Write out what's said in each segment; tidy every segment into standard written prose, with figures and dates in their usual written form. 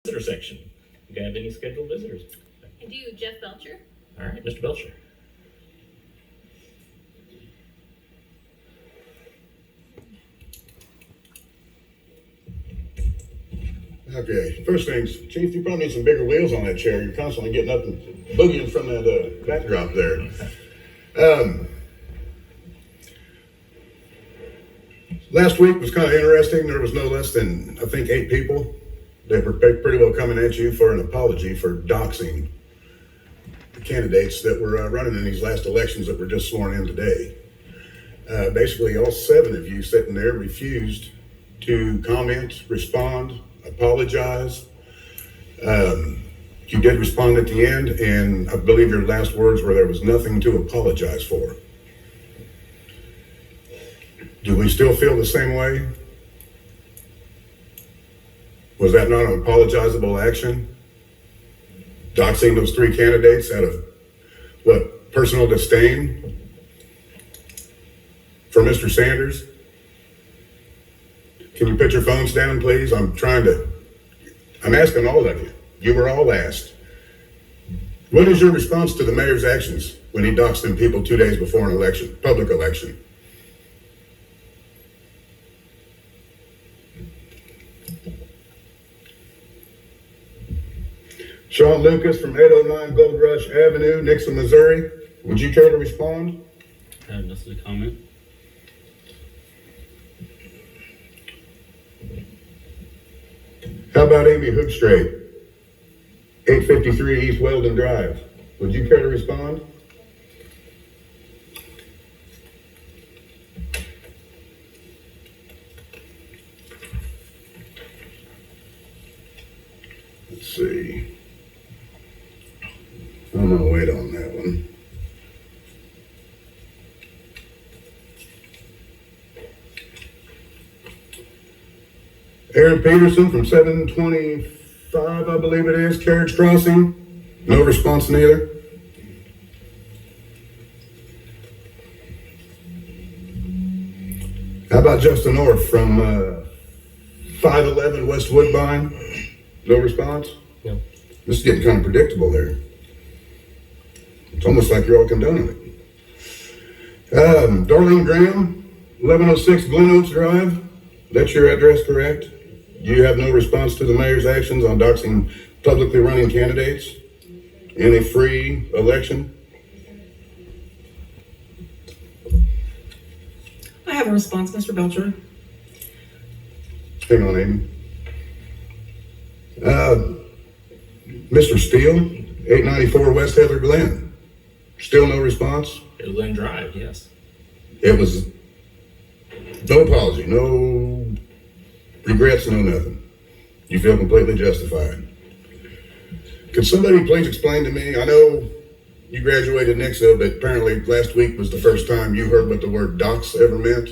visitor section. Do you have any scheduled visitors? I do. Jeff Belcher. All right, Mr. Belcher. Okay, first things, Chief, you probably need some bigger wheels on that chair. You're constantly getting up and boogieing from that backdrop there. Last week was kind of interesting. There was no less than, I think, 8 people that were pretty well coming at you for an apology for doxing the candidates that were running in these last elections that were just sworn in today. Basically, all 7 of you sitting there refused to comment, respond, apologize. You did respond at the end, and I believe your last words were there was nothing to apologize for. Do we still feel the same way? Was that not an apologizable action? Doxing those 3 candidates out of, what, personal disdain for Mr. Sanders? Can you put your phones down, please? I'm asking all of you. You were all asked. What is your response to the mayor's actions when he doxed them people 2 days before an election, public election? Sean Lucas from 809 Gold Rush Avenue, Nixa, Missouri. Would you care to respond? I have nothing to comment. How about Amy Hookstrait, 853 East Weldon Drive? Would you care to respond? Let's see. I'm gonna wait on that one. Aaron Peterson from 725, I believe it is, Carriage Crossing. No response neither. How about Justin Orff from 511 West Woodbine? No response? No. This is getting kind of predictable there. It's almost like you're all condoning it. Darlene Graham, 1106 Glen Oaks Drive. That's your address, correct? You have no response to the mayor's actions on doxing publicly running candidates in a free election? I have a response, Mr. Belcher. Hang on, Amy. Mr. Steele, 894 West Heather Glen. Still no response? Glen Drive, yes. It was no apology, no regrets, no nothing. You feel completely justified. Could somebody please explain to me, I know you graduated Nixa, but apparently last week was the first time you heard what the word dox ever meant.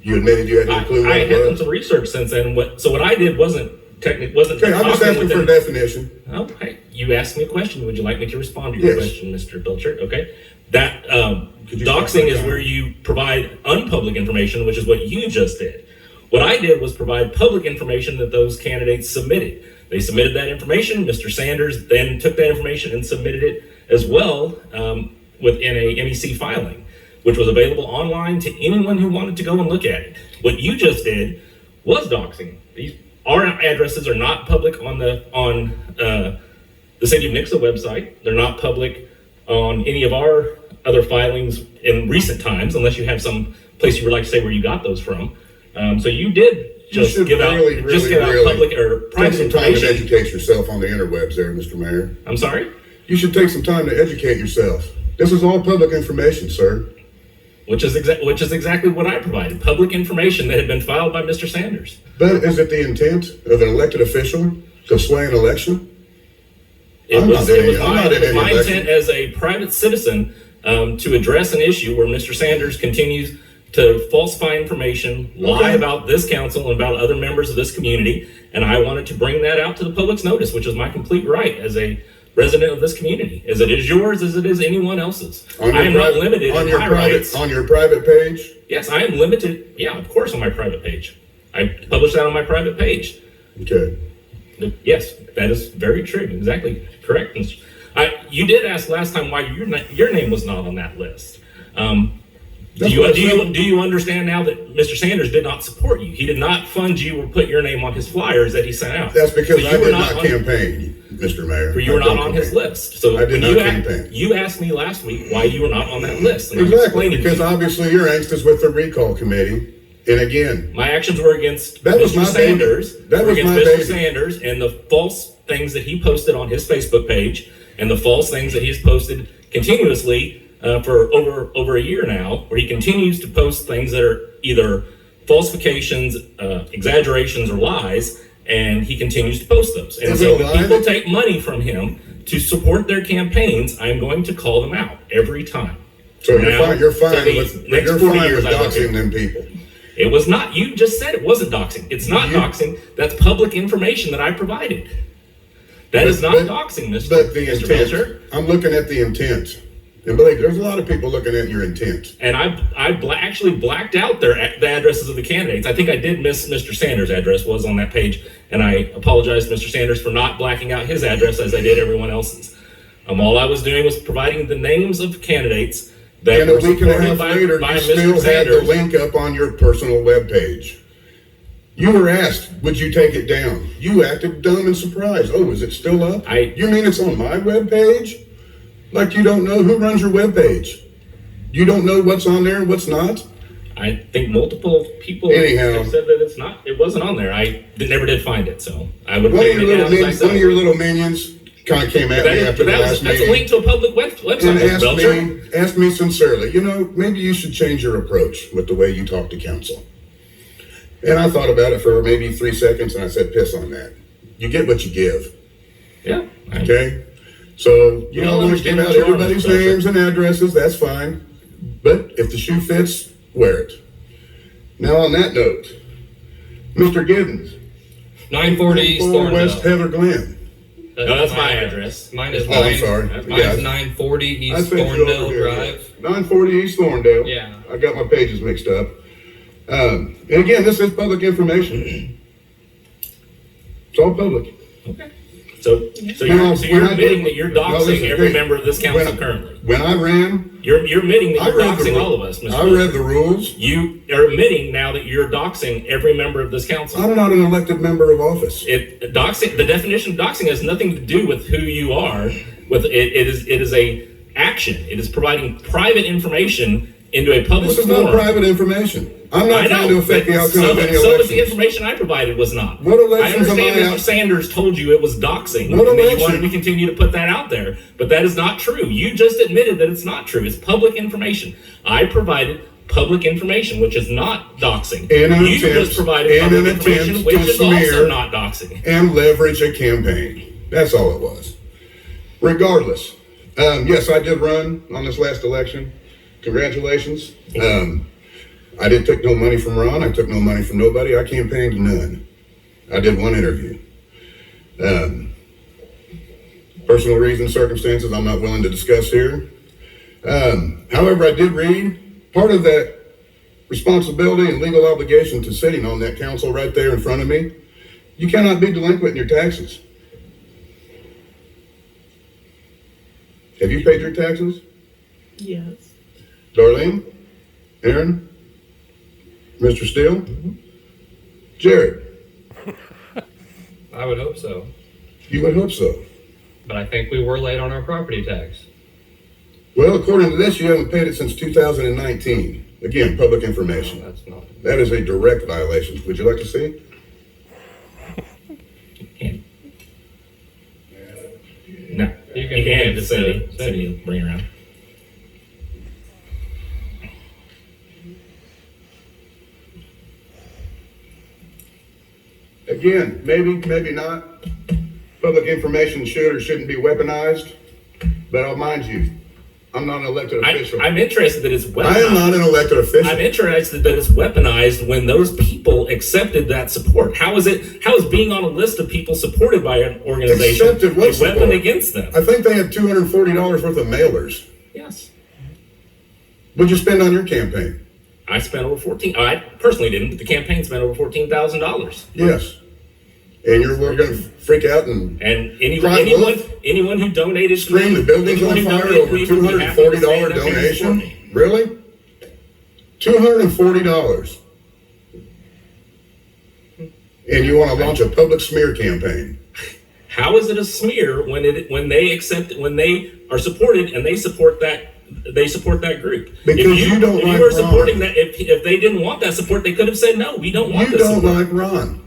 You admitted you had no clue what I it had done was? some research since then. What I did wasn't technically. Okay, I'm just asking for a definition. Okay, you asked me a question. Would you like me to respond to your question, Mr. Belcher? Okay. That doxing is where you provide unpublic information, which is what you just did. What I did was provide public information that those candidates submitted. They submitted that information. Mr. Sanders then took that information and submitted it as well within a MEC filing, which was available online to anyone who wanted to go and look at it. What you just did was doxing. Our addresses are not public on the City of Nixa website. They're not public on any of our other filings in recent times, unless you have some place you would like to say where you got those from. So you did just give out public or private take some time to information. educate yourself on the interwebs there, Mr. Mayor. I'm sorry? You should take some time to educate yourself. This is all public information, sir. Which is exactly what I provided. Public information that had been filed by Mr. Sanders. But is it the intent of an elected official to sway an election? It was my election. intent as a private citizen to address an issue where Mr. Sanders continues to falsify information, lie about this council and about other members of this community, and I wanted to bring that out to the public's notice, which is my complete right as a resident of this community, as it is yours, as it is anyone else's. I am not limited in my rights. On your private page? Yes, I am limited. Yeah, of course, on my private page. I publish that on my private page. Okay. Yes, that is very true. Exactly correct. You did ask last time why your name was not on that list. Do you understand now that Mr. Sanders did not support you? He did not fund you or put your name on his flyers that he sent out. That's because So I you were did not on- campaign, Mr. Mayor. You were I not don't on his campaign. list. So I did when not you campaign. you asked me last week why you were not on that list. And I Exactly, explained it to because you. obviously your angst is with the recall committee. And again, My actions were against That was Mr. my baby. Sanders. That were was against my Mr. baby. Sanders and the false things that he posted on his Facebook page and the false things that he's posted continuously for over a year now, where he continues to post things that are either falsifications, exaggerations, or lies, and he continues to post those. And Is so it a when lie? people take money from him to support their campaigns, I'm going to call them out every time. so Now, you're fine for these with next you're 40 fine years with I live here. doxing them people. It was not, you just said it wasn't doxing. It's not doxing. That's public information that I provided. That is not But- doxing, Mr. But the Mr. intent, Belcher. I'm looking at the intent. And believe, there's a lot of people looking at your intent. And I actually blacked out the addresses of the candidates. I think I did miss Mr. Sanders' address was on that page. And I apologize to Mr. Sanders for not blacking out his address as I did everyone else's. All I was doing was providing the names of candidates that And a were week and a supported half by later, you Mr. still had the Sanders. link up on your personal webpage. You were asked, would you take it down? You acted dumb and surprised. Oh, is it still up? You mean it's on my webpage? Like you don't know who runs your webpage? You don't know what's on there and what's not? I think multiple people Anyhow. have said that it wasn't on there. Never did find it, so I would One of take your it little down as I minions, said. one of your little minions kind of came at me after the last That's a meeting link to a public website, and Mr. Belcher. asked me sincerely, maybe you should change your approach with the way you talk to council. And I thought about it for maybe 3 seconds and I said, piss on that. You get what you give. Yeah. Okay? So, you We don't all want to give understand out what you are, everybody's Mr. Belcher. names and addresses, that's fine. But if the shoe fits, wear it. Now, on that note, Mr. Giddens, 940 East 4 West Thorndale. Heather Glen. No, that's my address. Mine is Oh, I'm sorry. Mine's Yeah. 940 I East sent you over Thorndale here. Drive. 940 East Thorndale. Yeah. I got my pages mixed up. And again, this is public information. It's all public. Okay. So Now, you're when I admitting did- that you're no, doxing listen, every hey, member of this council when- currently. When I ran, You're admitting that I you're read the doxing all of rules. us, Mr. I Belcher. read the rules. You are admitting now that you're doxing every member of this council. I'm not an elected member of office. Doxing, the definition of doxing has nothing to do with who you are. It is a action. It is providing private information into a public This is forum. not private information. I'm not I trying know, to affect but the outcome of any so was the elections. information I provided was not. What elections I understand am I Mr. out- Sanders told you it was doxing, What and that you election? wanted to continue to put that out there, but that is not true. You just admitted that it's not true. It's public information. I provided public information, which is not doxing. In an You attempt- just provided in public an information, attempt which to is also smear- not doxing. And leverage a campaign. That's all it was. Regardless, yes, I did run on this last election. Congratulations. I didn't take no money from Ron. I took no money from nobody. I campaigned none. I did one interview. Personal reasons, circumstances I'm not willing to discuss here. However, I did read part of that responsibility and legal obligation to sitting on that council right there in front of me. You cannot be delinquent in your taxes. Have you paid your taxes? Yes. Darlene? Aaron? Mr. Steele? Jared? I would hope so. You would hope so. But I think we were late on our property tax. Well, according to this, you haven't paid it since 2019. Again, public No, information. that's not. That is a direct violation. Would you like to see? No, You can you can't hand have the it to city. the City will bring it around. Again, maybe not. Public information should or shouldn't be weaponized. But I'll mind you, I'm not an elected official. I'm interested that it's weaponized. I am not an elected official. I'm interested that it's weaponized when those people accepted that support. How is being on a list of people supported by an organization Accepted what a weapon support? against them? I think they had $240 worth of mailers. Yes. What'd you spend on your campaign? I spent over I personally didn't, but the campaign spent over $14,000. Yes. And you're going to freak out and And Cry anyone who donated scream the building's on anyone who fire donated over to me would be happy to stand $240 up here and support donation? me. Really? $240. And you want to launch a public smear campaign? How is it a smear when they are supported and they support that group? Because you don't if like you were Ron. supporting that, if they didn't want that support, they could have said no. We don't want You this don't support. like Ron.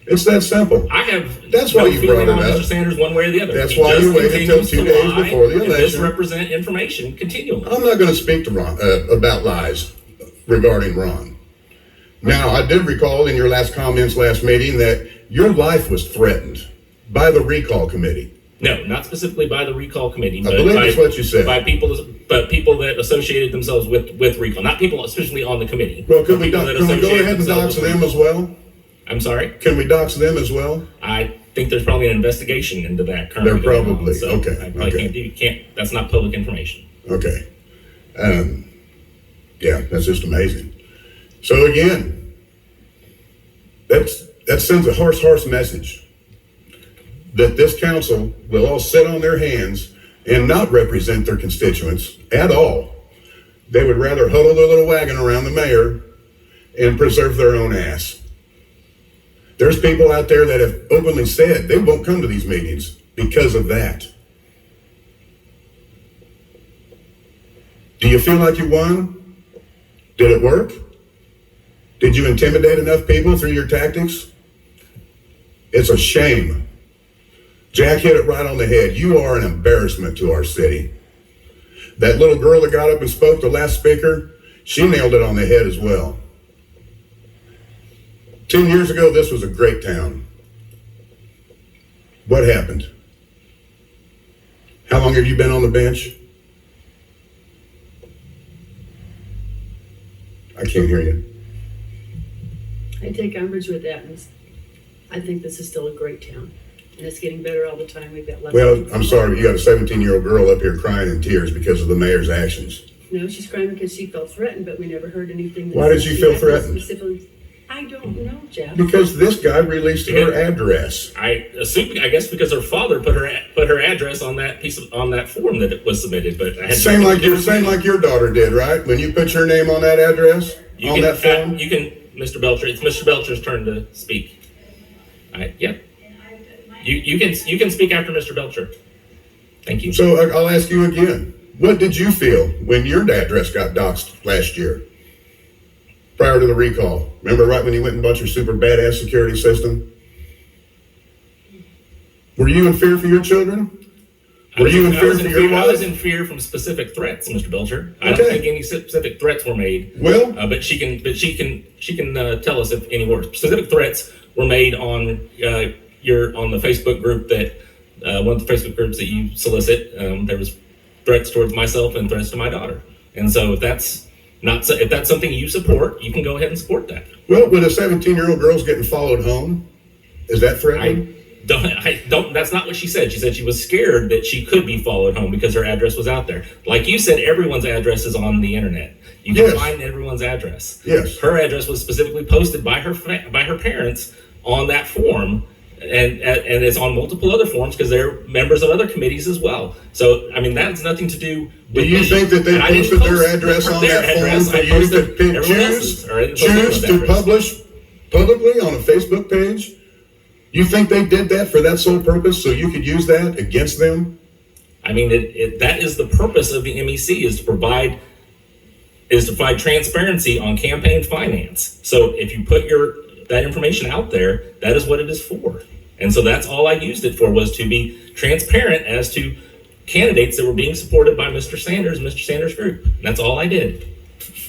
It's that simple. I have That's no why you feeling brought it on up. Mr. Sanders one way or the other. That's He why just you waited until continues 2 to days lie before the and election. misrepresent information continually. I'm not going to speak to Ron about lies regarding Ron. Now, I did recall in your last comments last meeting that your life was threatened by the recall committee. No, not specifically by the recall committee, I but believe by, that's what you said. by people that associated themselves with recall, not people especially on the committee. Well, can we People go that ahead associated and themselves dox with them as recall. well? I'm sorry. Can we dox them as well? I think there's probably an investigation into that currently. There going on, probably- so okay, I probably okay. can't. That's not public information. Okay. Yeah, that's just amazing. So again, that sends a harsh message that this council will all sit on their hands and not represent their constituents at all. They would rather huddle their little wagon around the mayor and preserve their own ass. There's people out there that have openly said they won't come to these meetings because of that. Do you feel like you won? Did it work? Did you intimidate enough people through your tactics? It's a shame. Jack hit it right on the head. You are an embarrassment to our city. That little girl that got up and spoke, the last speaker, she nailed it on the head as well. 10 years ago, this was a great town. What happened? How long have you been on the bench? I can't hear you. I take umbrage with that, and I think this is still a great town, and it's getting better all the time. We've got lots Well, of people. I'm sorry, but you got a 17-year-old girl up here crying in tears because of the mayor's actions. No, she's crying because she felt threatened, but we never heard anything. that Why did said you she feel had threatened? specifically- I don't know, Jeff. Because this guy released her address. I guess because her father put her address on that form that it was submitted, but I had Same like your daughter did, right? When you put your name on that address, that form. You can, Mr. Belcher. It's Mr. Belcher's turn to speak. Yeah. You can speak after Mr. Belcher. Thank you. So I'll ask you again. What did you feel when your address got doxxed last year? Prior to the recall. Remember right when you went and bought your super badass security system? Were you in fear for your children? Were you in fear for your I was wife? in fear from specific threats, Mr. Belcher. I Okay. don't think any specific threats were made. Well, But she can tell us if any were. Specific threats were made on the Facebook group that one of the Facebook groups that you solicit. There was threats towards myself and threats to my daughter. And so if that's something you support, you can go ahead and support that. well, when a 17-year-old girl's getting followed home, is that threatening? I don't. That's not what she said. She said she was scared that she could be followed home because her address was out there. Like you said, everyone's address is on the internet. You can Yes. find everyone's address. Yes. Her address was specifically posted by her parents on that form, and it's on multiple other forms because they're members of other committees as well. So I mean, that has nothing to do with Do you me. think that they And I didn't posted their post address on their that form address. for I you posted to everyone else's, or I didn't post choose anyone's to address. publish publicly on a Facebook page? You think they did that for that sole purpose, so you could use that against them? I mean, that is the purpose of the MEC is to provide transparency on campaign finance. So if you put that information out there, that is what it is for. And so that's all I used it for, was to be transparent as to candidates that were being supported by Mr. Sanders and Mr. Sanders' group. And that's all I did.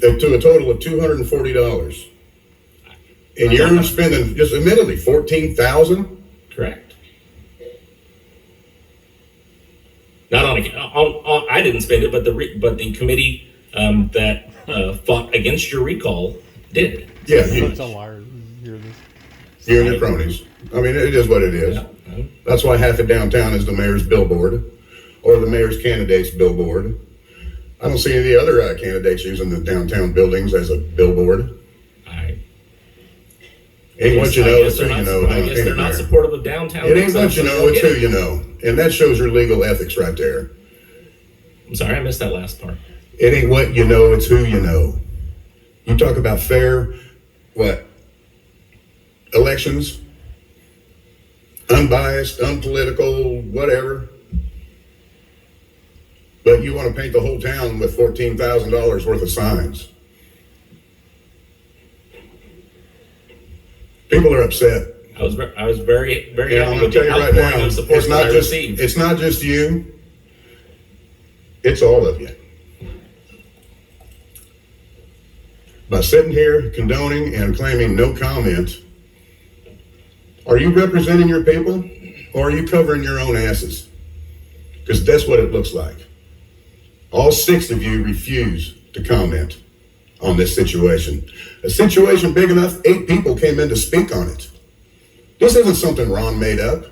To a total of $240. And you're spending, just admittedly, $14,000? Correct. Not on I didn't spend it, but the committee that fought against your recall did. Yeah, you It's a liar. Hear this. and your cronies. I mean, it is what it is. Yeah. That's why half of downtown is the mayor's billboard or the mayor's candidate's billboard. I don't see any of the other candidates using the downtown buildings as a billboard. Ain't what you I know, guess it's who they're you not- know. I guess they're not supportive of downtown. It ain't so what you know, they'll it's get who you know. And that shows your legal ethics right there. I'm sorry, I missed that last part. It ain't what you know, it's who you know. You talk about fair, elections, unbiased, unpolitical, whatever. But you want to paint the whole town with $14,000 worth of signs. People are upset. I was very, very And I'm happy going with to tell the you right outpouring now, of support it's that not I just received. it's not just you. It's all of you. By sitting here condoning and claiming no comment, are you representing your people or are you covering your own asses? Because that's what it looks like. All 6 of you refuse to comment on this situation. A situation big enough, 8 people came in to speak on it. This isn't something Ron made up.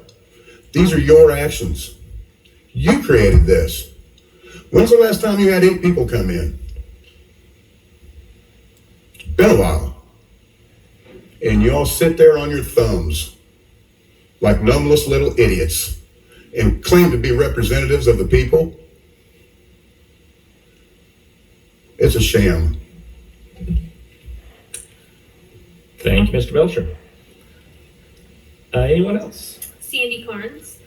These are your actions. You created this. When's the last time you had 8 people come in? It's been a while. And you all sit there on your thumbs like numbless little idiots and claim to be representatives of the people. It's a sham. Thank you, Mr. Belcher. Anyone else? Sandy Carnes.